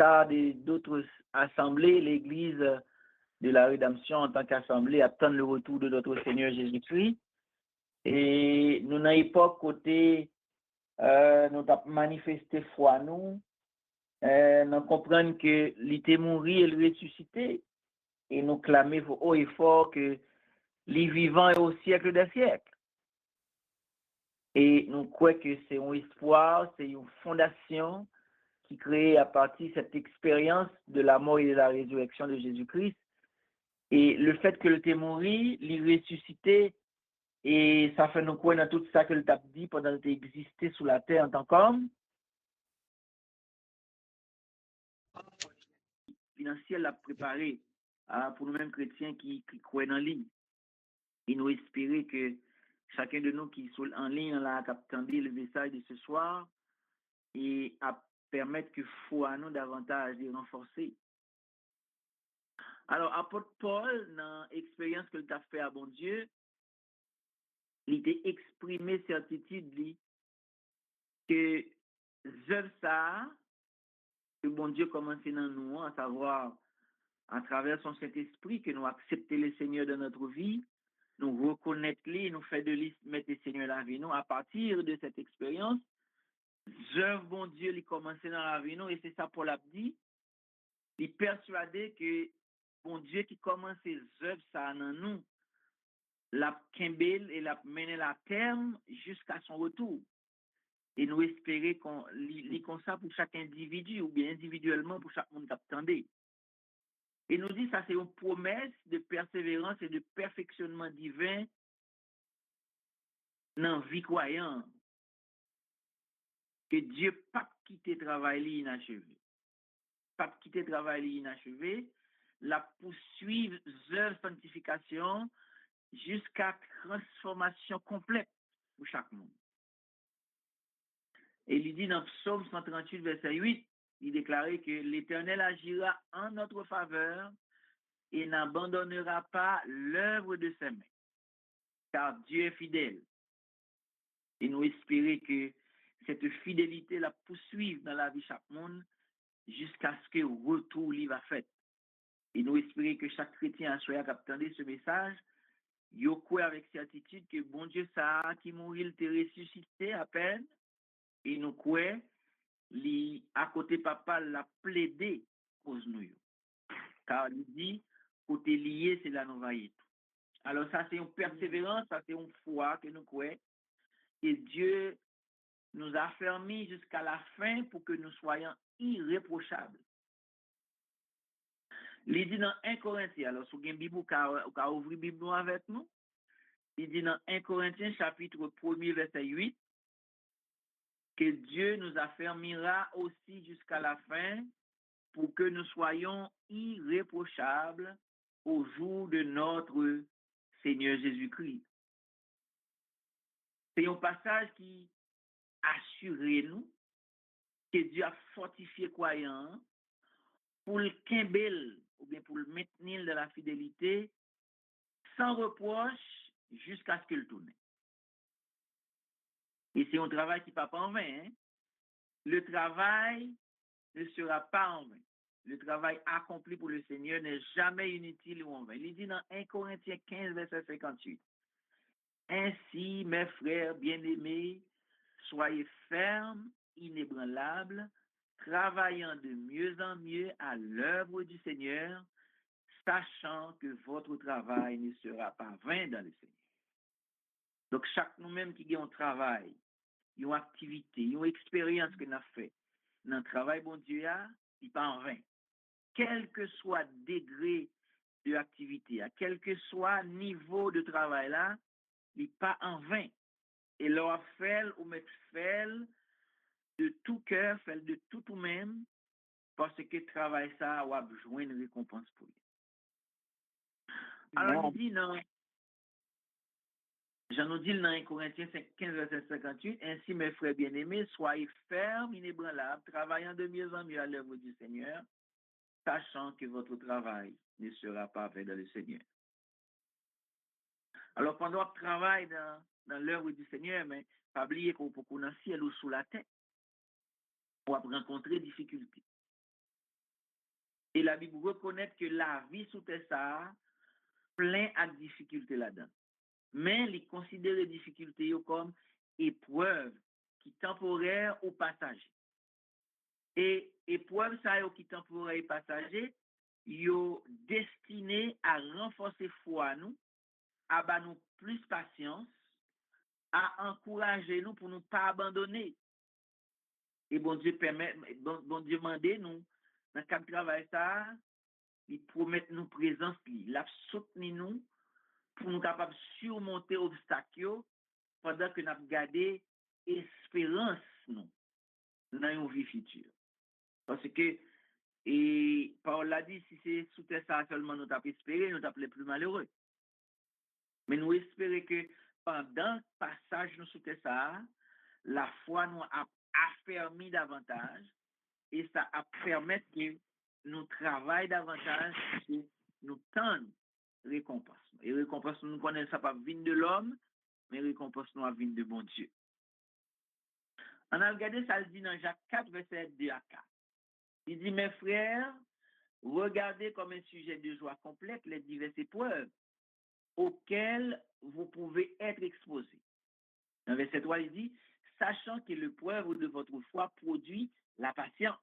l'état d'autres assemblées, l'Église de la rédemption en tant qu'assemblée attend le retour de notre Seigneur Jésus-Christ. Et nous n'avons pas côté, nous avons manifesté foi nous, nous comprenons que l'été mourir et le ressuscité, et nous clamer haut et fort que les vivants est au siècle des siècles. Et nous croyons que c'est un espoir, c'est une fondation qui crée à partir de cette expérience de la mort et de la résurrection de Jésus-Christ. Et le fait que le témoin, il ressuscité, et ça fait nous croire dans tout ça que le t'a dit pendant qu'il existait sous la terre en tant qu'homme. Financier l'a préparé pour nous-mêmes chrétiens qui croient en ligne. Et nous espérer que chacun de nous qui sont en ligne là, a entendu le message de ce soir et à permettre que foi nous davantage de renforcer. Alors, apôtre Paul, dans l'expérience que tu as fait à bon Dieu, il t'a exprimé certitude que ça, que bon Dieu commence dans nous, à savoir à travers son Saint-Esprit, que nous acceptons le Seigneur dans notre vie, nous reconnaître lui, nous faire de lui mettre le Seigneur dans la vie nous. À partir de cette expérience, œuvre bon Dieu, il commence dans la vie nous, et c'est ça Paul a dit. Il est persuadé que bon Dieu qui commence ses œuvres ça dans nous, la Kimbel et la mener à terme jusqu'à son retour. Et nous espérer qu'on lit comme ça pour chaque individu ou bien individuellement pour chaque monde qui attendait. Et nous dit ça c'est une promesse de persévérance et de perfectionnement divin dans la vie croyante. Que Dieu pas quitter travail inachevé. Pas quitter travail inachevé, la poursuivre œuvre sanctification jusqu'à transformation complète pour chaque monde. Et il dit dans Psaume 138, verset 8, il déclarait que l'Éternel agira en notre faveur et n'abandonnera pas l'œuvre de ses mains, car Dieu est fidèle. Et nous espérons que cette fidélité la poursuive dans la vie de chaque monde jusqu'à ce que le retour lui va fait. Et nous espérons que chaque chrétien soit capable de ce message. Yo croit avec certitude que bon Dieu ça qui mourit il te ressuscité à peine et nous croit li à côté papa l'a plaidé cause nous car il dit côté lié c'est la nous va tout. Alors ça c'est une persévérance, ça c'est une foi que nous croyons et Dieu nous a fermés jusqu'à la fin pour que nous soyons irréprochables. Il dit dans 1 Corinthiens, alors si vous avez une Bible, vous avez ouvert la Bible avec nous. Il dit dans 1 Corinthiens, chapitre 1er, verset 8, que Dieu nous affermira aussi jusqu'à la fin pour que nous soyons irréprochables au jour de notre Seigneur Jésus-Christ. C'est un passage qui assure nous que Dieu a fortifié croyant pour le quimbel ou bien pour le maintenir de la fidélité sans reproche jusqu'à ce qu'il tourne. Et c'est un travail qui ne pas en vain. Hein? Le travail ne sera pas en vain. Le travail accompli pour le Seigneur n'est jamais inutile ou en vain. Il dit dans 1 Corinthiens 15, verset 58. Ainsi, mes frères bien-aimés, soyez fermes, inébranlables, travaillant de mieux en mieux à l'œuvre du Seigneur, sachant que votre travail ne sera pas vain dans le Seigneur. Donc, chaque nous-mêmes qui a un travail, une activité, une expérience que nous avons fait, dans le travail, bon Dieu, il n'est pas en vain. Quel que soit le degré de l'activité, quel que soit le niveau de travail là, il n'est pas en vain. Et leur fait ou mettre fait de tout cœur, fait de tout ou même, parce que le travail ça a besoin de récompense pour lui. Alors, il dit dans Jean dit dans 1 Corinthiens 15, verset 58, ainsi mes frères bien-aimés, soyez fermes, inébranlables, travaillant de mieux en mieux à l'œuvre du Seigneur, sachant que votre travail ne sera pas fait dans le Seigneur. Alors, pendant qu'on travaille dans l'œuvre du Seigneur, mais pas oublier qu'on peut dans le ciel ou sous la terre, on va rencontrer des difficultés. Et la Bible reconnaît que la vie sous terre ça plein à difficultés là-dedans. Mais il considère les difficultés comme épreuves qui temporaires ou passagères. Et épreuves ça qui temporaires et passagères, yo destiné à renforcer foi nous, à ba nous plus patience, à encourager nous pour nous pas abandonner. Et bon Dieu permet, bon Dieu mande nous, dans le cadre de travail ça, il promet nous présence, il a soutenu nous pour nous capables de surmonter l'obstacle pendant que nous avons gardé espérance nous, dans une vie future. Parce que, et Paul l'a dit, si c'est sous terre ça seulement nous avons espéré, nous avons les plus malheureux. Mais nous espérons que pendant le passage nous sous terre ça, la foi nous a affermi davantage et ça a permis que nous travaillions davantage et nous tendons récompense. Et récompense, nous connaissons ça pas venir de l'homme, mais récompense nous a venir de bon Dieu. On a regardé ça, le dit dans Jacques 4, verset 2 à 4. Il dit, mes frères, regardez comme un sujet de joie complète les diverses épreuves auxquelles vous pouvez être exposés. Dans verset 3, il dit, sachant que l'épreuve de votre foi produit la patience.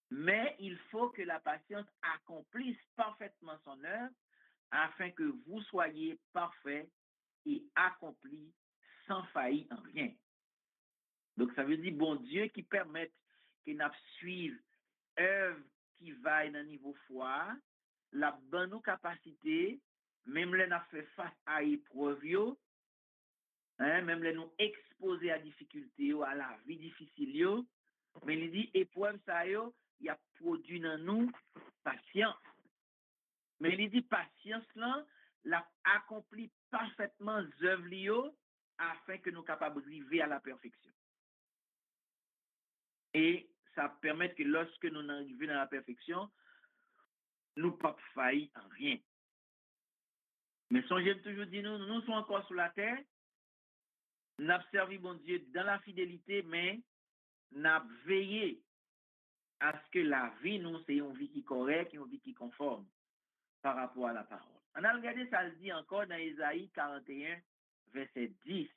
Mais il faut que la patience accomplisse parfaitement son œuvre afin que vous soyez parfaits et accomplis sans faillir en rien. Donc, ça veut dire, bon Dieu qui permette que nous suivions œuvre qui va dans le niveau foi, la bonne capacité, même les nous fait face à épreuve, même les nous exposer à difficultés, à la vie difficile, mais il dit, épreuve ça, il a produit dans nous patience. Mais il dit, patience là, l'a accompli parfaitement œuvre afin que nous soyons capables d'arriver à la perfection. Et ça permet que lorsque nous arrivons dans la perfection, nous ne pas faillir en rien. Mais songez toujours dire, nous sommes encore sur la terre, nous avons servi bon Dieu dans la fidélité, mais nous avons veillé à ce que la vie, nous, c'est une vie qui est correcte, une vie qui est conforme par rapport à la parole. On a regardé ça, le dit encore dans Isaïe 41, verset 10.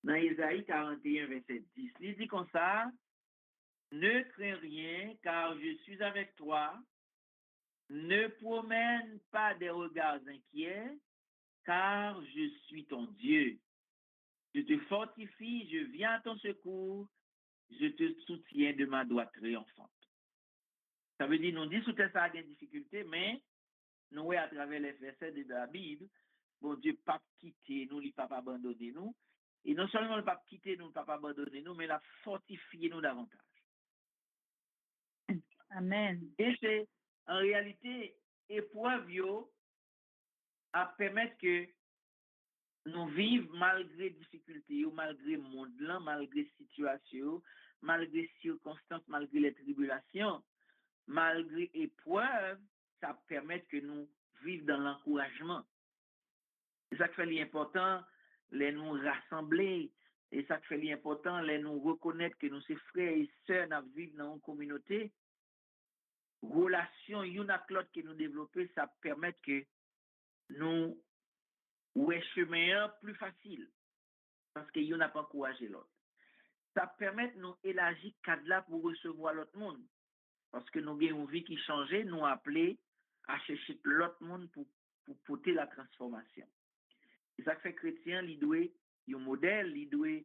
Dans Isaïe 41, verset 10, il dit comme ça, ne crains rien, car je suis avec toi. Ne promène pas des regards inquiets, car je suis ton Dieu. Je te fortifie, je viens à ton secours, je te soutiens de ma droite triomphante. Ça veut dire, nous disons que ça a des difficultés, mais nous, à travers les versets de la Bible, bon Dieu, pas quitter nous, il pas abandonner nous. Et non seulement ne pas quitter nous, ne pas abandonner nous, mais la fortifier nous davantage. Amen. Et c'est en réalité épreuve à permettre que nous vivions malgré difficultés, malgré monde, malgré situation, malgré circonstances, malgré les tribulations, malgré épreuves, ça permet que nous vivions dans l'encouragement. C'est ça qui fait l'important, les nous rassembler, et ça qui fait l'important, les nous reconnaître que nous sommes frères et sœurs, nous vivons dans une communauté. Relation, une avec l'autre que nous développons, ça permet que nous ouais chemin plus facile parce que n'a pas encouragé l'autre. Ça permet de nous élargir cadre là pour recevoir l'autre monde parce que nous avons une vie qui change, nous appeler à chercher l'autre monde pour porter la transformation. Et ça fait chrétien, il doit un modèle, il doit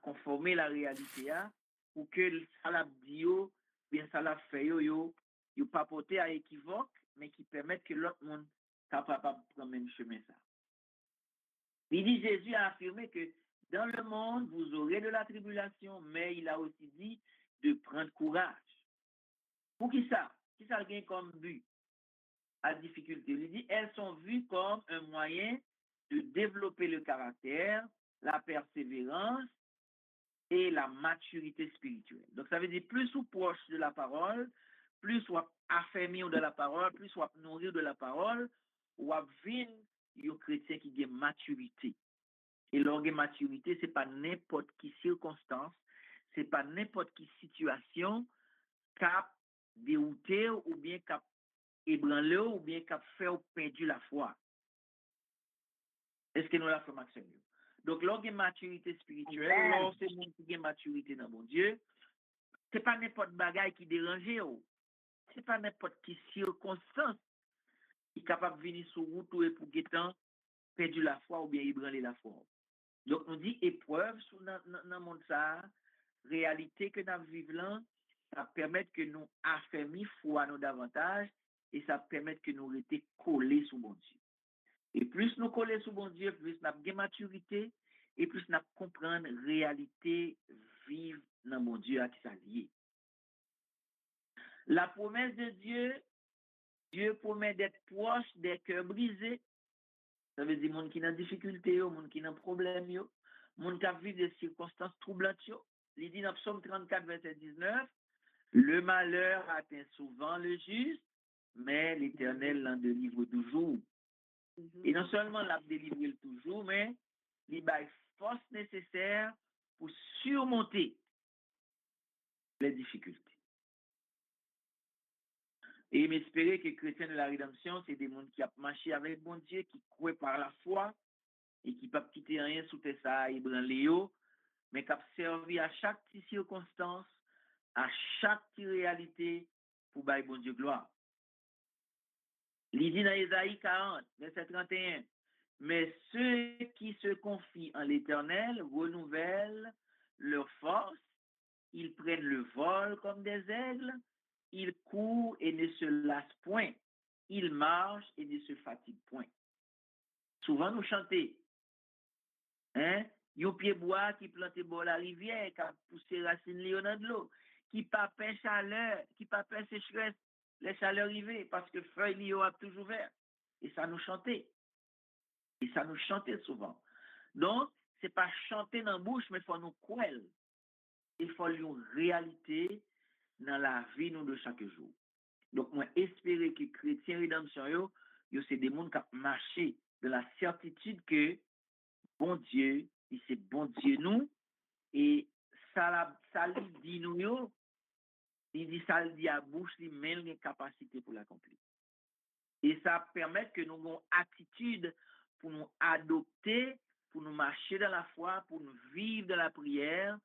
conformer la réalité pour que ça l'a dit bien ça l'a fait yo pas porter à équivoque mais qui permettent que l'autre monde capable de prendre le même chemin ça. Il dit, Jésus a affirmé que dans le monde, vous aurez de la tribulation, mais il a aussi dit de prendre courage. Pour qui ça? Qui ça gagne comme but à difficulté? Il dit, elles sont vues comme un moyen de développer le caractère, la persévérance et la maturité spirituelle. Donc, ça veut dire, plus ou proche de la parole, plus ou affermi de la parole, plus ou nourrir de la parole, ou vin un chrétien qui a maturité. Et l'orgue maturité, ce n'est pas n'importe qui circonstance, ce n'est pas n'importe qui situation qui dérouter ou bien cap ébranler ou bien cap faire perdre la foi. Est-ce que nous la faisons Maxime? Donc, lorsqu'il y a maturité spirituelle, lorsque c'est monde qui a maturité dans mon Dieu, c'est pas n'importe bagaille qui dérange ou. C'est pas n'importe qui circonstance qui est capable de venir sur route ou pour guettant perdre la foi ou bien ébranler la foi. Donc, on dit épreuve dans le monde ça, réalité que nous vivons là, ça permet que nous affermis foi nous davantage et ça permet que nous restions collés sur bon Dieu. Et plus nous collons sur bon Dieu, plus nous avons de maturité et plus nous comprenons la réalité vive dans mon Dieu à qui ça lié. La promesse de Dieu, Dieu promet d'être proche des cœurs brisés. Ça veut dire monde qui a des difficultés, monde qui a des problèmes, monde qui a vécu des circonstances troublantes. Il dit dans Psaume 34, verset 19, le malheur atteint souvent le juste, mais l'Éternel l'en délivre toujours. Et non seulement l'a délivré toujours, mais il a force nécessaire pour surmonter les difficultés. Et m'espérer que les chrétiens de la rédemption, c'est des gens qui ont marché avec bon Dieu, qui croient par la foi et qui ne peuvent quitter rien sous tes ça et branler, mais qui ont servi à chaque petite circonstance, à chaque petite réalité pour bailler bon Dieu gloire. Il dit dans Ésaïe 40, verset 31, mais ceux qui se confient en l'Éternel renouvellent leur force, ils prennent le vol comme des aigles, ils courent et ne se lassent point, ils marchent et ne se fatiguent point. Souvent nous chantons, hein? Yon pied bois qui plante bord la rivière, qui a poussé racine lion de l'eau, qui pas pain chaleur, qui pas pain sécheresse, les chaleurs arrivées, parce que feuille lion a toujours vert. Et ça nous chantait. Et ça nous chantait souvent. Donc, c'est pas chanter dans la bouche, mais il faut nous croire. Il faut une réalité dans la vie nous de chaque jour. Donc, moi, espérer que les chrétiens rédemption, c'est des gens qui marchent de la certitude que bon Dieu, c'est bon Dieu nous, et ça lui dit nous, il dit ça lui dit à bouche, il met les capacités pour l'accomplir. Et ça permet que nous ayons une attitude pour nous adopter, pour nous marcher dans la foi, pour nous vivre dans la prière,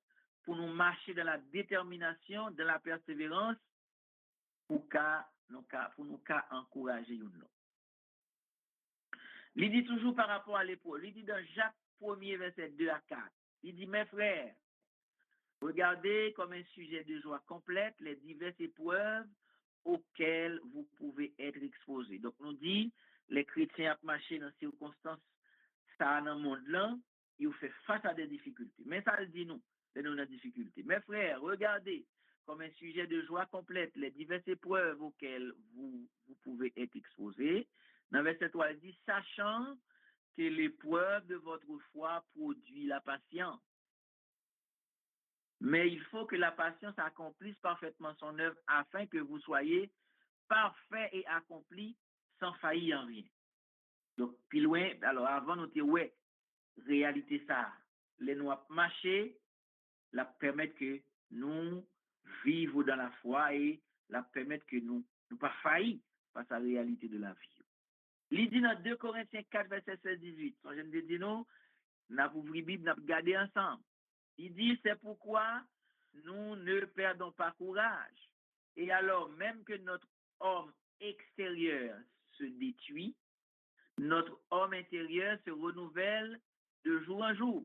pour nous marcher dans la détermination, dans la persévérance, pour nous encourager nous. Il dit toujours par rapport à l'épreuve, il dit dans Jacques 1er, verset 2 à 4, il dit, mes frères, regardez comme un sujet de joie complète les diverses épreuves auxquelles vous pouvez être exposés. Donc, nous dit, les chrétiens ont marché dans ces circonstances, ça dans le monde là, ils ont fait face à des difficultés. Mais ça le dit nous, nous avons des difficultés. Mes frères, regardez comme un sujet de joie complète les diverses épreuves auxquelles vous pouvez être exposés. Dans verset 3, il dit, sachant que l'épreuve de votre foi produit la patience. Mais il faut que la patience accomplisse parfaitement son œuvre afin que vous soyez parfaits et accomplis sans faillir en rien. Donc, plus loin, alors avant, nous disons, ouais, réalité ça, les noirs marcher, la permettre que nous vivons dans la foi et la permettre que nous ne pas faillir face à la réalité de la vie. Il dit dans 2 Corinthiens 4, verset 16-18, je me dis, nous avons ouvert la Bible, nous avons regardé ensemble. Il dit, c'est pourquoi nous ne perdons pas courage. Et alors, même que notre homme extérieur se détruit, notre homme intérieur se renouvelle de jour en jour.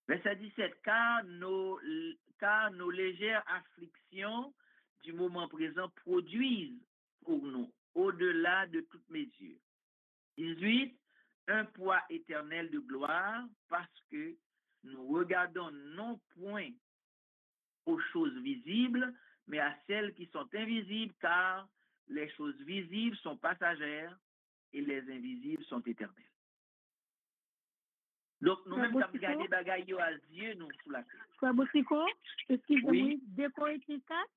Verset 17, car nos légères afflictions du moment présent produisent pour nous, au-delà de toute mesure. 18, un poids éternel de gloire, parce que nous regardons non point aux choses visibles, mais à celles qui sont invisibles, car les choses visibles sont passagères et les invisibles sont éternelles. Donc, nous-mêmes, nous avons regardé les bagailles à Dieu, nous, sous la terre. Frère Boussico, excusez-moi, oui. 2 Corinthiens 4?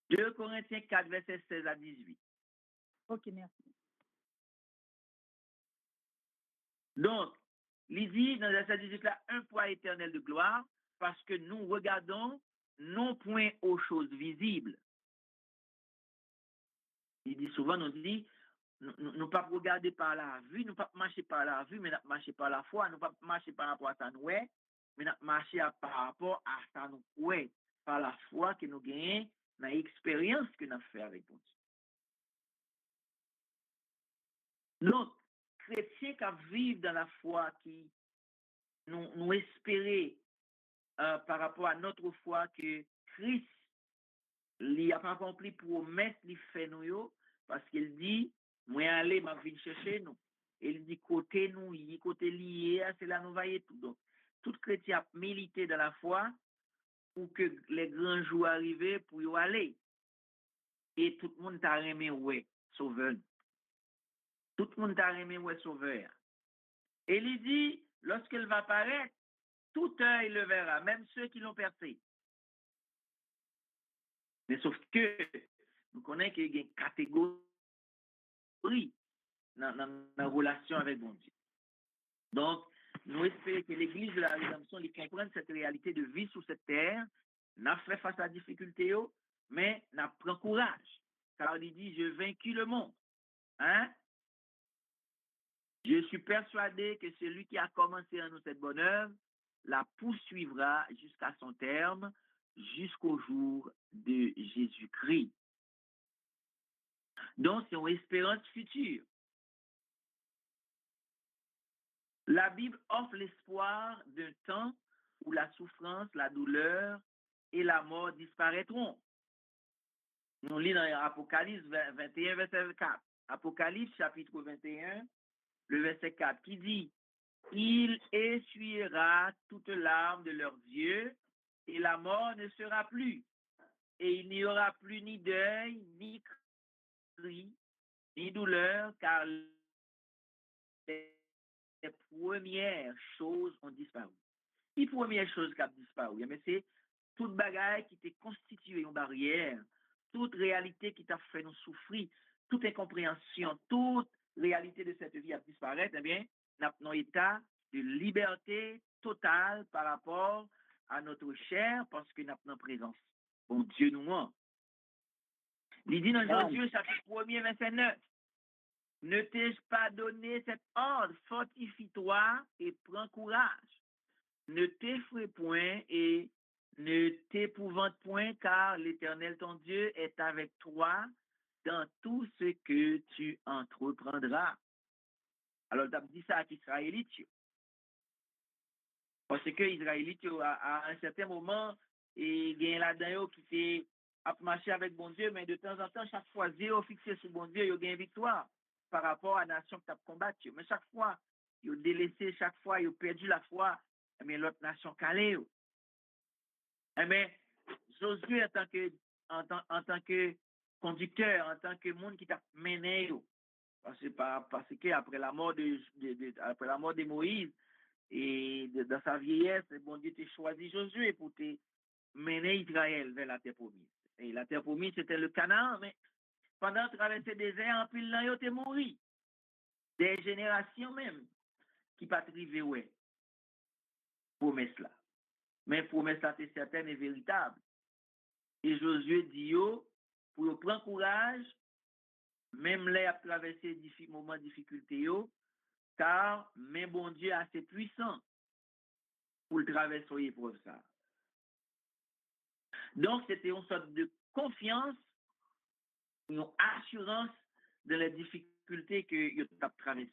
2 Corinthiens 4, verset 16 à 18. Ok, merci. Donc, il dit dans verset 18 là, un poids éternel de gloire, parce que nous regardons non point aux choses visibles. Il dit souvent, nous dit, nous pas regarder par la vue, nous pas marcher par la vue, mais nous marcher par la foi, nous pas marcher par rapport à ça nous mais nous marcher par rapport à ça nous par la foi que nous gagnons dans l'expérience que nous avons fait avec Dieu. Donc, chrétiens qui vivent dans la foi, qui nous espérer par rapport à notre foi que Christ il a accompli promesse qu'il fait nous parce qu'il dit moi aller m'a venir chercher nous. Il dit côté nous, il côté lié, c'est là nous voyons tout. Donc tout chrétien a milité dans la foi pour que les grands jours arrivent pour y aller. Et tout le monde t'a aimé ouais sauveur. Tout le monde t'a aimé ouais sauveur. Et il dit lorsqu'il va apparaître, tout œil le verra, même ceux qui l'ont percé. Mais sauf que nous connaissons qu'il y a une catégorie dans la relation avec bon Dieu. Donc, nous espérons que l'Église de la rédemption comprenne cette réalité de vie sur cette terre, n'a fait face à la difficulté, mais n'a pris courage. Car il dit, je vaincu le monde. Hein? Je suis persuadé que celui qui a commencé en nous cette bonne œuvre la poursuivra jusqu'à son terme, jusqu'au jour de Jésus-Christ. Donc, c'est une espérance future. La Bible offre l'espoir d'un temps où la souffrance, la douleur et la mort disparaîtront. Nous lisons dans Apocalypse 21, verset 4. Apocalypse chapitre 21, le verset 4, qui dit « Il essuiera toutes larmes de leurs yeux et la mort ne sera plus. Et il n'y aura plus ni deuil, ni cri, ni douleur, car les premières choses ont disparu. » Les premières choses qui ont disparu, mais c'est toute bagaille qui t'est constituée une barrière, toute réalité qui t'a fait nous souffrir, toute incompréhension, toute réalité de cette vie a disparu, eh bien, nous avons un état de liberté totale par rapport à notre chair parce que nous avons une présence. Bon Dieu nous ment. Il dit dans Josué chapitre 1er, verset 9, ne t'ai-je pas donné cet ordre, fortifie-toi et prends courage. Ne t'effraie point et ne t'épouvante point, car l'Éternel ton Dieu est avec toi dans tout ce que tu entreprendras. Alors, tu as dit ça à l'Israélite. Parce que l'Israélite, à un certain moment, il y a là-dedans qui a marché avec bon Dieu, mais de temps en temps, chaque fois, zéro fixé sur bon Dieu, il y a une victoire par rapport à la nation que tu as combattu. Mais chaque fois, il a délaissé, chaque fois, il a perdu la foi, mais l'autre nation calée. Eh bien, Josué, en tant que conducteur, en tant que monde qui t'a mené, parce que après la mort après la mort de Moïse et dans sa vieillesse, bon Dieu t'a choisi Josué pour te mener Israël vers la terre promise. Et la terre promise, c'était le Canaan, mais pendant traverser le désert, en pile, là, il mort. Des générations même qui pas arrivé, ouais, promesse là. Mais promesse là, c'est certaine et véritable. Et Josué dit, pour prendre courage, même là, à traverser des moments de difficulté, car mais bon Dieu est assez puissant pour le traverser l'épreuve ça. Donc, c'était une sorte de confiance, une assurance de la difficulté que tu as traversé.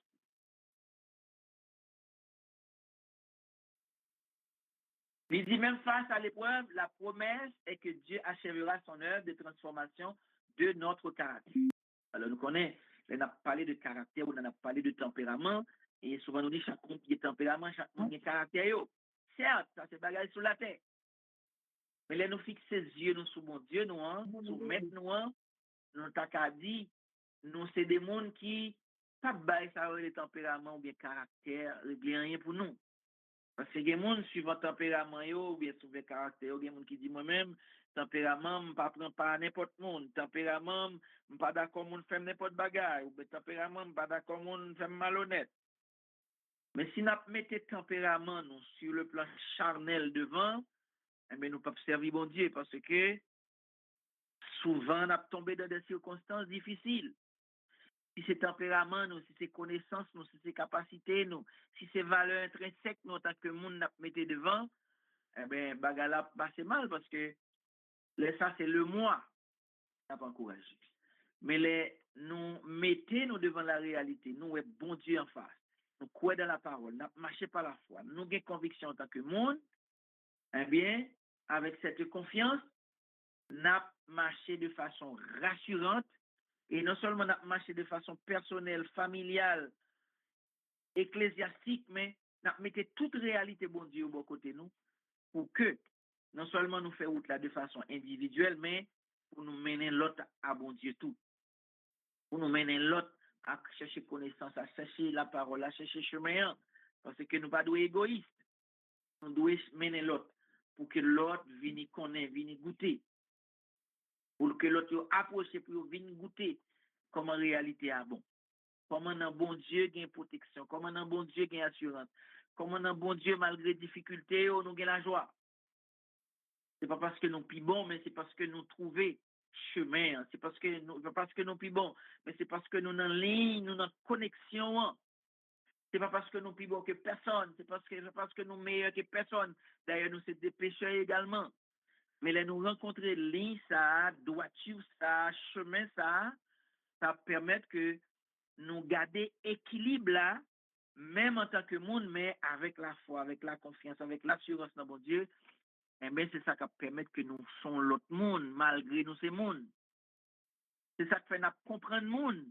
Il dit même face à l'épreuve, la promesse est que Dieu achèvera son œuvre de transformation de notre caractère. Alors, nous connaissons, on a parlé de caractère, on a parlé de tempérament, et souvent nous dit chaque monde qui est tempérament, chaque monde qui est caractère. Certes, ça c'est bagaille sur la terre. Mais là, nous fixons les yeux nous sur mon Dieu, nous, sur maître nous t'as dit, nous c'est des mondes qui pas bail ça le tempérament ou bien caractère, régler rien pour nous. Parce que les gens suivant tempérament ou bien suivant le caractère, il y a des gens qui disent moi-même, tempérament, je ne prends pas n'importe monde. Tempérament, je ne pas d'accord mon faire n'importe bagaille. Ou bien tempérament, je ne pas d'accord mon faire malhonnête. Mais si nous mettons tempérament nous, sur le plan charnel devant, eh bien, nous pas servir bon Dieu parce que souvent, on a tombé dans des circonstances difficiles. Si c'est tempérament, nous, si c'est connaissance, nous, si c'est capacité, nous, si c'est valeur intrinsèque, nous, en tant que monde, nous mettez devant, eh bien, bagala passe mal parce que ça, c'est le moi, n'a pas encouragé. Mais nous mettez nous devant la réalité, nous, est bon Dieu en face. Nous croyons dans la parole, nous marchons par la foi. Nous avons conviction en tant que monde, eh bien, avec cette confiance, nous marché de façon rassurante et non seulement nous marché de façon personnelle, familiale, ecclésiastique, mais nous mettons toute réalité, bon Dieu, au bon côté nous, pour que non seulement nous faisons route là de façon individuelle, mais pour nous mener l'autre à bon Dieu tout. Pour nous mener l'autre à chercher connaissance, à chercher la parole, à chercher chemin. Parce que nous ne sommes pas égoïstes. Nous devons mener l'autre pour que l'autre vienne connaître, vienne goûter. Pour que l'autre approche, pour vienne goûter comment en réalité est bon. Comment un bon Dieu gagne protection, comment un bon Dieu gagne assurance, comment un bon Dieu, malgré difficultés, nous gagne la joie. Ce n'est pas parce que nous sommes bons, mais c'est parce que nous trouvons chemin. C'est pas parce que nous sommes bons, mais c'est parce que nous sommes en ligne, nous sommes en connexion. Ce n'est pas parce que nous sommes plus bons que personne, c'est parce que nous sommes meilleurs que personne. D'ailleurs, nous sommes des pécheurs également. Mais là, nous rencontrer ligne, ça, droiture, ça, chemin, ça permet que nous garder équilibre là, même en tant que monde, mais avec la foi, avec la confiance, avec l'assurance dans mon Dieu. Eh bien, c'est ça qui permet que nous sommes l'autre monde, malgré nous, ces mondes. C'est ça qui fait nous comprendre le monde.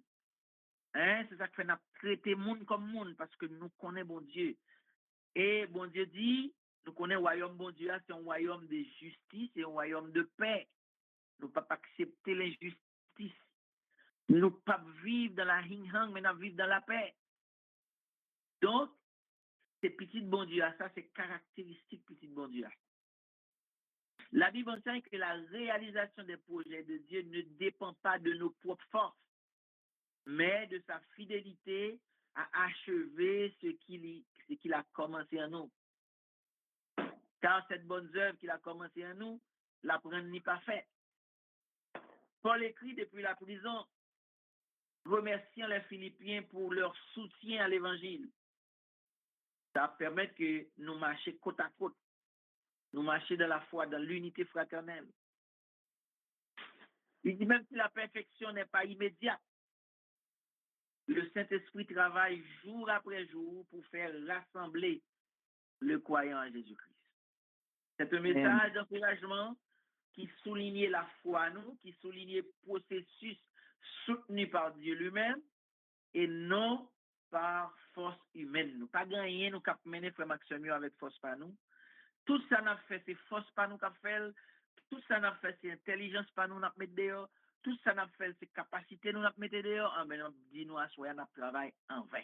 Hein? C'est ça qui fait nous traiter le monde comme monde, parce que nous connaissons bon Dieu. Et bon Dieu dit, nous connaissons le royaume bon Dieu, c'est un royaume de justice, c'est un royaume de paix. Nous ne pouvons pas accepter l'injustice. Nous ne pouvons pas vivre dans la hing-hang, mais nous vivons dans la paix. Donc, ces petites bon Dieu, ça, c'est caractéristique petite bon Dieu. La Bible enseigne que la réalisation des projets de Dieu ne dépend pas de nos propres forces, mais de sa fidélité à achever ce qu'il a commencé en nous. Car cette bonne œuvre qu'il a commencé en nous, la prendre n'est pas faite. Paul écrit depuis la prison, remerciant les Philippiens pour leur soutien à l'évangile. Ça permet que nous marchions côte à côte. Nous marchions dans la foi, dans l'unité fraternelle. Il dit même si la perfection n'est pas immédiate, le Saint-Esprit travaille jour après jour pour faire rassembler le croyant en Jésus-Christ. C'est un message d'encouragement qui soulignait la foi à nous, qui soulignait le processus soutenu par Dieu lui-même et non par force humaine. Nous pas gagné, nous cap mener frère Maxime avec force par nous. Tout ça n'a fait, c'est force par nous qu'a fait. Tout ça n'a fait, c'est intelligence par nous n'a mettre dehors. Tout ça n'a fait, c'est capacité nous n'a mettre dehors. En ben, dis-nous à soi, n'a travail en vain.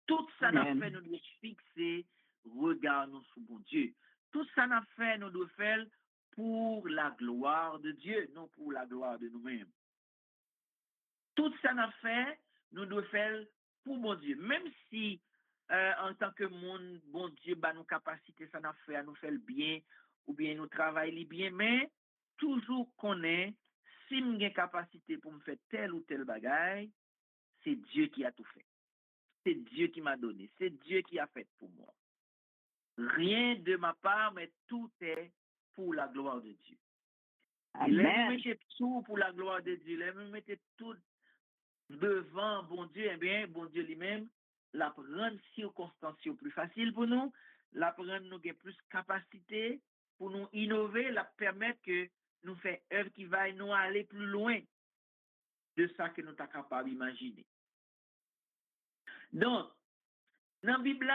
Tout ça n'a fait, nous devons fixer, regard nous sous bon Dieu. Tout ça n'a fait, nous devons faire pour la gloire de Dieu, non pour la gloire de nous-mêmes. Tout ça n'a fait, nous devons faire pour bon Dieu. Même si, en tant que monde, bon Dieu, bah, nos capacités, ça n'a fait à nous faire le bien, ou bien nous travailler bien, mais toujours qu'on est, si nous avons capacité pour me faire tel ou tel bagaille, c'est Dieu qui a tout fait. C'est Dieu qui m'a donné. C'est Dieu qui a fait pour moi. Rien de ma part, mais tout est pour la gloire de Dieu. Et là, vous mettez tout pour la gloire de Dieu. Là, vous mettez tout devant bon Dieu. Eh bien, bon Dieu lui-même, la prendre circonstance plus facile pour nous, la prendre nous plus capacité pour nous innover, la permettre que nous fassions œuvre qui va nous aller plus loin de ça que nous sommes capables d'imaginer. Donc, dans la Bible,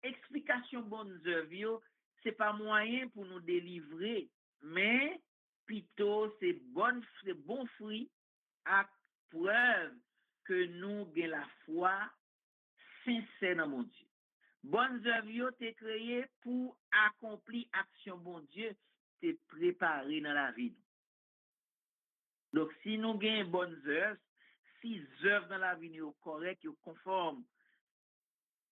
explication bonnes œuvres, ce n'est pas moyen pour nous délivrer, mais plutôt c'est bon fruit à preuve que nous avons la foi sincère dans mon Dieu. Bonnes œuvres, tu es créé pour accomplir action, bon Dieu, tu es préparé dans la vie. Donc, si nous avons bonnes œuvres, si œuvres dans la vie sont correctes, conformes,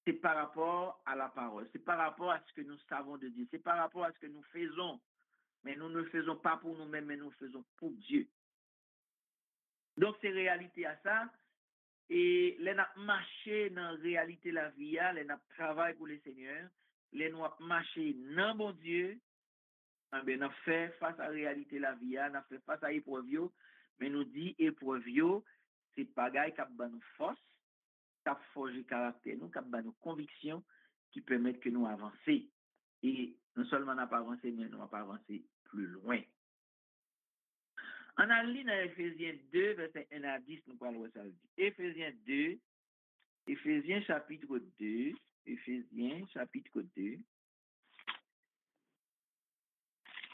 c'est par rapport à la parole, c'est par rapport à ce que nous savons de Dieu, c'est par rapport à ce que nous faisons mais nous ne le faisons pas pour nous-mêmes, mais nous le faisons pour Dieu. Donc, c'est réalité à ça. Et les n'a marché dans la réalité de la vie, les n'a travaillé pour le Seigneur, les n'a marché dans bon Dieu, ben, n'a fait face à la réalité de la vie, n'a fait face à l'épreuve, mais nous dit épreuve, c'est pas qui a nos forces, qui a forgé caractère, nous, qui a nos convictions qui permettent que nous avancer. Et non seulement n'a pas avancé, mais nous n'avons pas avancé plus loin. En allant dans Éphésiens 2, verset 1 à 10, nous parlons de ça. Éphésiens 2, Éphésiens chapitre 2, Éphésiens chapitre 2.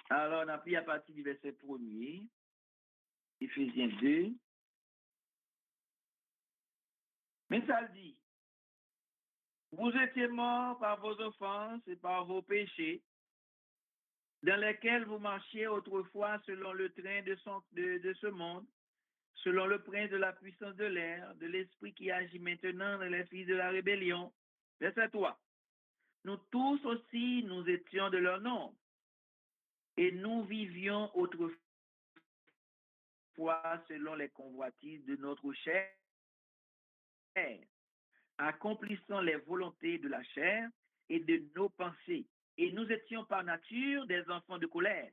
Alors, on a pris à partir du verset 1er, Éphésiens 2. Mais ça dit, vous étiez morts par vos offenses et par vos péchés, dans lesquels vous marchiez autrefois selon le train de ce monde, selon le prince de la puissance de l'air, de l'esprit qui agit maintenant dans les fils de la rébellion. Verset 3. Nous tous aussi, nous étions de leur nom, et nous vivions autrefois selon les convoitises de notre chair, accomplissant les volontés de la chair et de nos pensées. Et nous étions par nature des enfants de colère,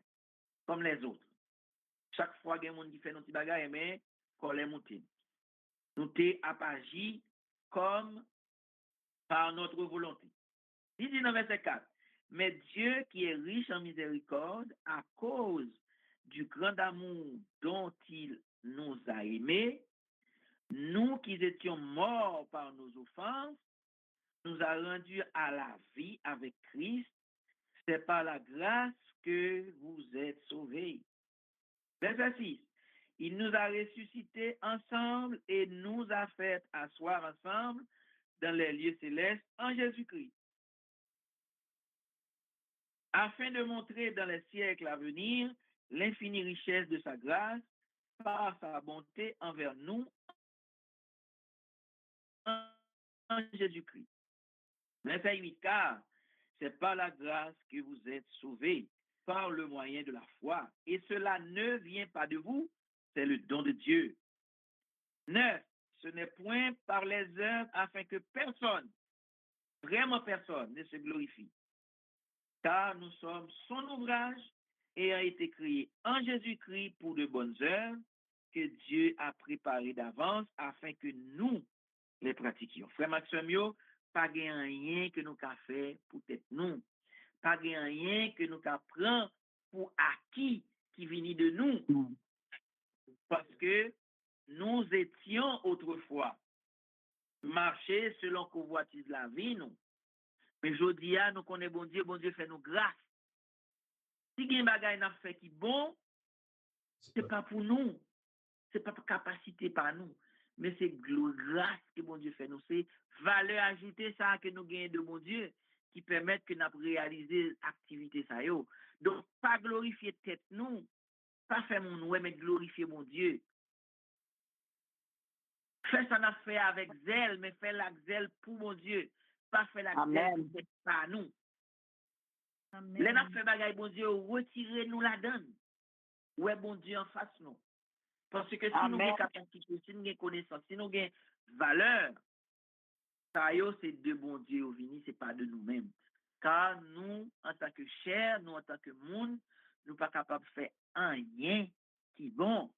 comme les autres. Chaque fois qu'il y a un monde qui fait nos petits bagages, mais colère montée. Nous t'es agi comme par notre volonté. Il dit dans verset 4, mais Dieu qui est riche en miséricorde, à cause du grand amour dont il nous a aimés, nous qui étions morts par nos offenses, nous a rendus à la vie avec Christ. C'est par la grâce que vous êtes sauvés. Verset 6. Il nous a ressuscités ensemble et nous a fait asseoir ensemble dans les lieux célestes en Jésus-Christ, afin de montrer dans les siècles à venir l'infinie richesse de sa grâce par sa bonté envers nous en Jésus-Christ. Verset 8, car c'est par la grâce que vous êtes sauvés, par le moyen de la foi, et cela ne vient pas de vous, c'est le don de Dieu. 9, ce n'est point par les œuvres afin que personne, vraiment personne, ne se glorifie, car nous sommes son ouvrage ayant été créés en Jésus-Christ pour de bonnes œuvres que Dieu a préparées d'avance afin que nous les pratiquions. Frère Maxime, pas rien que nous avons fait pour être nous. Pas rien que nous avons pour acquis qui vient de nous. Parce que nous étions autrefois marchés selon convoitise la vie, nous. Mais aujourd'hui, nous connaissons bon Dieu fait nous grâce. Si il y a un bagage n'a fait qui bon, c'est pas pour nous. C'est pas pour capacité par nous. Mais c'est grâce que bon Dieu fait nous. C'est valeur ajoutée ça que nous gagnons de bon Dieu qui permettent que nous réaliser l'activité ça yo. Donc, pas glorifier tête nous, pas faire mon ouais, mais glorifier mon Dieu. Faire ça n'a fait avec zèle, mais faire la zèle pour mon Dieu. Pas faire la zèle pour pas nous. Les n'a fait bagaille bon Dieu, retirez nous la donne. Ouais, bon Dieu en face nous. Parce que si nous avons capacité, si nous avons connaissance, si nous avons valeur, ça c'est de bon Dieu au vini, ce n'est pas de nous-mêmes. Car nous, en tant que chair, nous, en tant que monde, nous ne sommes pas capables de faire rien qui est bon.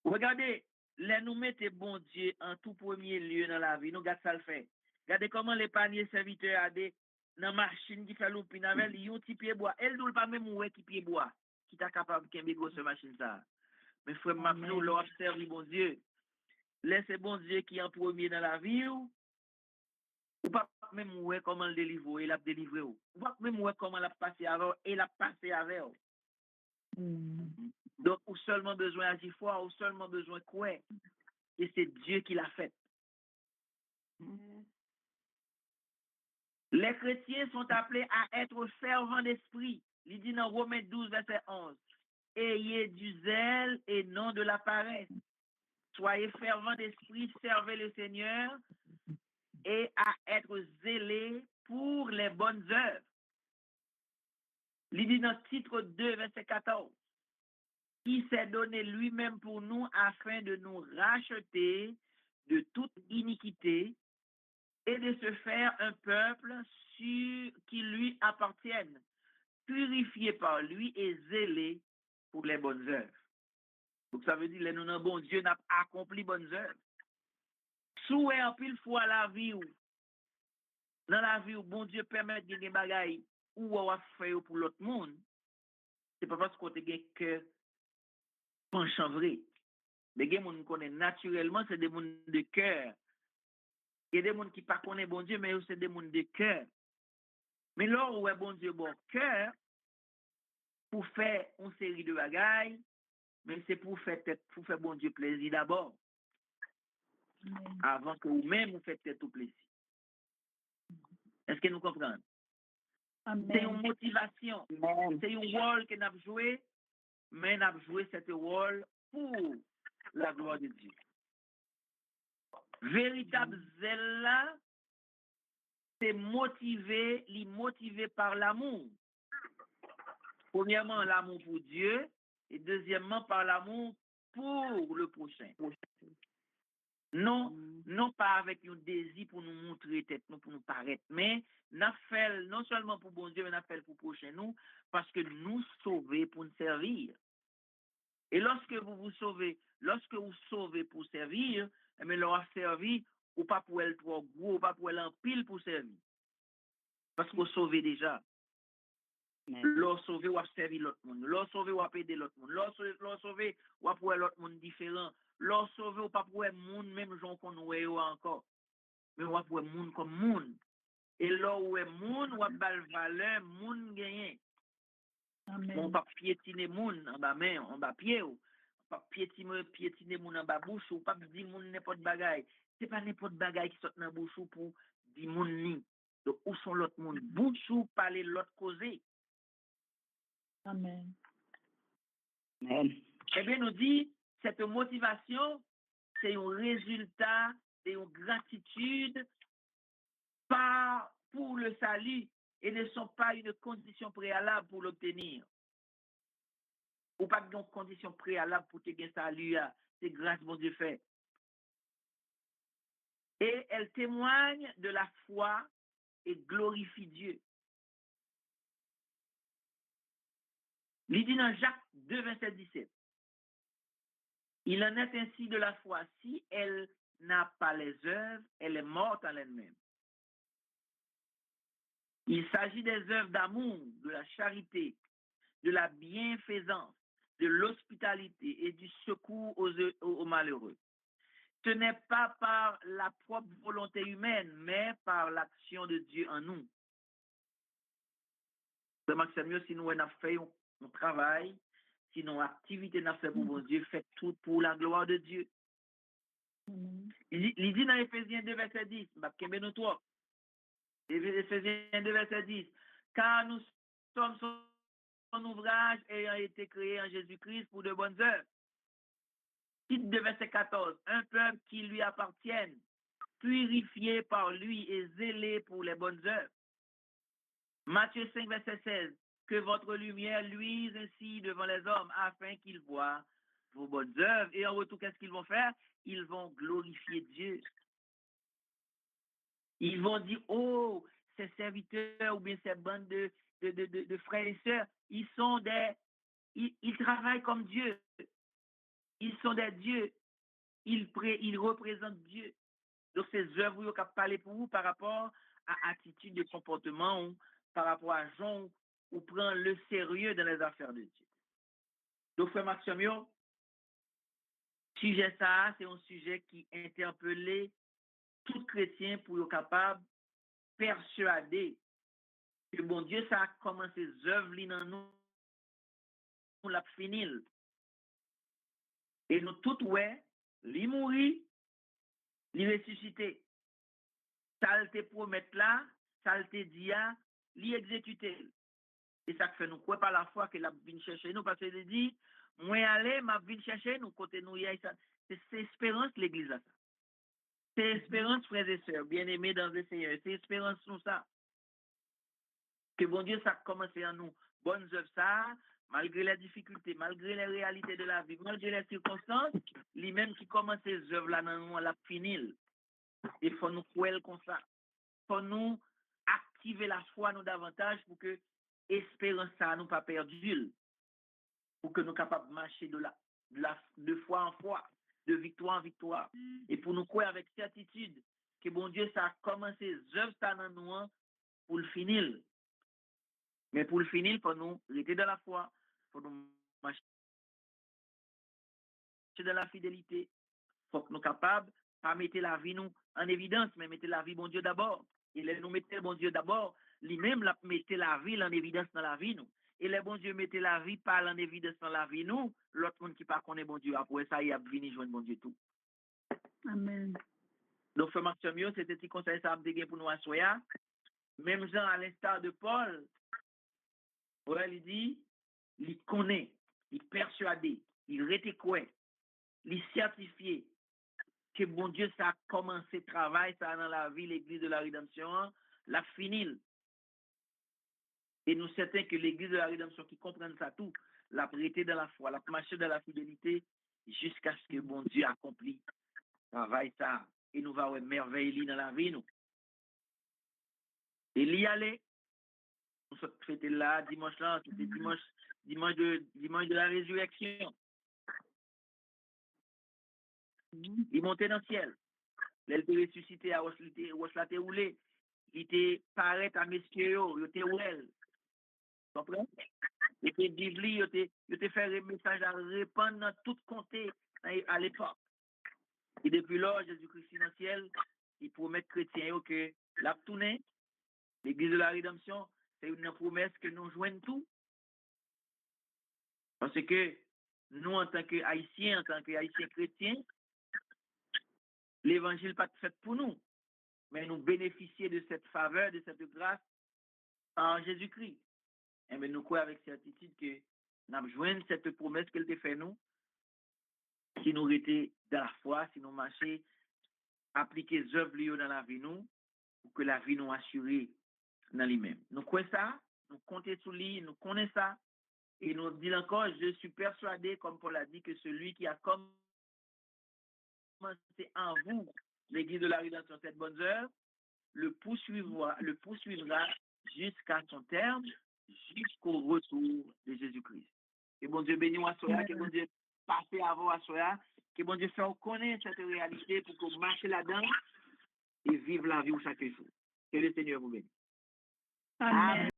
Regardez, là, nous mettons bon Dieu en tout premier lieu dans la vie. Nous regardons ça le fait. Regardez comment les paniers serviteurs ont des dans machine qui fait l'oupine avec ils ont petit pied bois. Elle ne pas même où qui pied bois qui est capable de faire cette machine ça. Mais frère Mapno, l'observe bon Dieu. Laissez bon Dieu qui est en premier dans la vie ou pas même voir comment le délivrer, il a délivré ou pas même voir comment il a passé avec et il a passé avec. Donc, ou seulement besoin d'agir fort, ou seulement besoin de quoi. Et c'est Dieu qui l'a fait. Les chrétiens sont appelés à être fervents d'esprit. Il dit dans Romains 12, verset 11. Ayez du zèle et non de la paresse. Soyez fervents d'esprit, servez le Seigneur et à être zélés pour les bonnes œuvres. Il dit dans titre 2, verset 14, qui s'est donné lui-même pour nous afin de nous racheter de toute iniquité et de se faire un peuple qui lui appartienne, purifié par lui et zélé pour les bonnes œuvres. Donc ça veut dire que nous, bon Dieu, n'a accompli bonnes œuvres. Souhait en pile fois la vie ou dans la vie où bon Dieu permet de des bagailles ou on va faire pour l'autre monde, c'est pas parce qu'on te gagne que penchant vrai. Les gens qu'on connaît naturellement, c'est des gens de cœur. Il y a des gens qui ne connaissent pas bon Dieu, mais c'est des gens de cœur. Mais là où est bon Dieu, bon cœur, pour faire une série de bagailles, mais c'est pour faire bon Dieu plaisir d'abord. Avant que vous-même vous faites tout plaisir. Est-ce que nous comprenons? C'est une motivation. C'est un rôle que nous avons joué, mais nous avons joué ce rôle pour la gloire de Dieu. Véritable zèle là, c'est motivé par l'amour. Premièrement, l'amour pour Dieu, et deuxièmement, par l'amour pour le prochain. Non, non pas avec un désir pour nous montrer tête, nous pour nous paraître, mais nous fait non seulement pour bon Dieu, mais nous fait pour prochain nous, parce que nous sauver pour nous servir. Et lorsque vous sauvez pour servir, mais leur servi, ou pas pour elle trop gros, ou pas pour elle en pile pour servir. Parce que vous sauvez déjà. Leur sauver ou servir l'autre monde. Leur sauver ou aider l'autre monde. Leur sauver ou pour l'autre monde différent. Leur sauver ou pas pour le monde même gens qu'on voit encore. Mais ou pour le monde comme monde. Et là où est monde ou bal valeur monde gagné. On pas piétiner monde en bas main, en bas pied ou pas piétiner monde en bas bouche ou pas dire monde n'importe bagaille. C'est pas n'importe bagaille qui sort dans bouche pour dire monde ni. Donc où sont l'autre monde bouche ou parler l'autre causer. Amen. Amen. Eh bien, nous dit, cette motivation, c'est un résultat et une gratitude pour le salut et ne sont pas une condition préalable pour l'obtenir. Ou pas de condition préalable pour te gagner salut, c'est grâce mon Dieu fait. Et elle témoigne de la foi et glorifie Dieu. Il dit dans Jacques 2, 27, 17. Il en est ainsi de la foi. Si elle n'a pas les œuvres, elle est morte en elle-même. Il s'agit des œuvres d'amour, de la charité, de la bienfaisance, de l'hospitalité et du secours aux malheureux. Ce n'est pas par la propre volonté humaine, mais par l'action de Dieu en nous. C'est mieux si nous avons fait un travail, si nos activités nous fait pour bon Dieu, fait tout pour la gloire de Dieu. Il dit dans Éphésiens 2, verset 10, Éphésiens 2, verset 10, car nous sommes son ouvrage ayant été créé en Jésus-Christ pour de bonnes œuvres. Titre de verset 14, un peuple qui lui appartienne, purifié par lui et zélé pour les bonnes œuvres. Matthieu 5, verset 16, que votre lumière luise ainsi devant les hommes afin qu'ils voient vos bonnes œuvres. Et en retour, qu'est-ce qu'ils vont faire? Ils vont glorifier Dieu. Ils vont dire, oh, ces serviteurs ou bien ces bandes de frères et sœurs, ils travaillent comme Dieu. Ils sont des dieux. Ils représentent Dieu. Donc, ces œuvres, vous avez parlé pour vous par rapport à attitude de comportement, ou par rapport à gens ou prend le sérieux dans les affaires de Dieu. Donc, frère Maxime, sujet ça, c'est un sujet qui interpelle tout chrétien pour être capable de persuader que bon Dieu, ça a commencé ses œuvres dans nous, nous l'a fini. Et nous tout, ouais, lui mourir, lui ressusciter. Ça te promet là, ça te dit, lui exécuter. Et ça fait nous quoi par la foi que la vient chercher nous, parce qu'il dit, moi aller, m'a vient chercher nous, côté nous, c'est espérance l'église là. C'est espérance, frères et sœurs, bien-aimés dans le Seigneur. C'est espérance nous ça. Que bon Dieu, ça a commencé en nous. bonnes œuvres ça, malgré les difficultés, malgré les réalités de la vie, malgré les circonstances, lui-même qui commence ces œuvres-là dans nous, la finir. Il faut nous croire comme ça. Il faut nous activer la foi nous davantage pour que l'espérance ça nous pas perdue, pour que nous capables de marcher de foi en foi, de victoire en victoire. Et pour nous croire avec certitude que bon Dieu, ça a commencé œuvres ça dans nous pour le finir. Mais pour le finir, il faut nous rester dans la foi, il faut nous marcher dans la fidélité. Il faut que nous soyons capables, pas mettre la vie nous en évidence, mais mettre la vie bon Dieu d'abord. Et les nous mettons bon Dieu d'abord, lui-même mettre la vie en évidence dans la vie nous. Et les bon Dieu mettez la vie pas en évidence dans la vie nous, l'autre monde qui pas connaît bon Dieu, après ça, il a venu joindre bon Dieu tout. Amen. Donc, frère Maxime, c'était un petit conseil ça a pour nous à soya. Même Jean, à l'instar de Paul, ouais, il dit, il connaît, il persuadé, il rétécoué, il certifié que bon Dieu, ça a commencé le travail, ça dans la vie, l'église de la rédemption, l'a fini. Et nous certains que l'église de la rédemption qui comprenne ça tout, l'a prêté dans la foi, l'a marché dans la fidélité, jusqu'à ce que bon Dieu accomplit le travail, ça. Et nous va merveiller dans la vie, nous. Et l'y aller, nous sommes fêtés là, dimanche là, c'était dimanche de la résurrection. Il montait dans le ciel. Il était ressuscité à Roche-Laté roulé. Il était paraît à messieurs, il était ouel. Tu comprends? Il était bibli, il était fait un message à répandre dans tout comté à l'époque. Et depuis là, Jésus-Christ dans le ciel, il promet aux chrétiens que la tournée, l'église de la rédemption, c'est une promesse que nous joignons tout. Parce que nous, en tant qu'Haïtiens, chrétiens, l'évangile n'est pas fait pour nous, mais nous bénéficions de cette faveur, de cette grâce en Jésus-Christ. Et bien, nous croyons avec certitude que nous avons joint cette promesse qu'elle a fait nous, si nous étions dans la foi, si nous marchions, appliquer les œuvres dans la vie nous, pour que la vie nous assurée dans lui-même. Nous croyons ça, nous comptons sur lui, nous connaissons ça, et nous disons encore, je suis persuadé, comme Paul a dit, que celui qui a commencé en vous l'église de la rédemption, cette bonne œuvre, le poursuivra jusqu'à son terme, jusqu'au retour de Jésus-Christ. Que bon Dieu bénisse à soi, que bon Dieu passe avant à soi, que bon Dieu fasse connaître cette réalité pour qu'on marche là-dedans et vive la vie chaque jour. Que le Seigneur vous bénisse. Amen.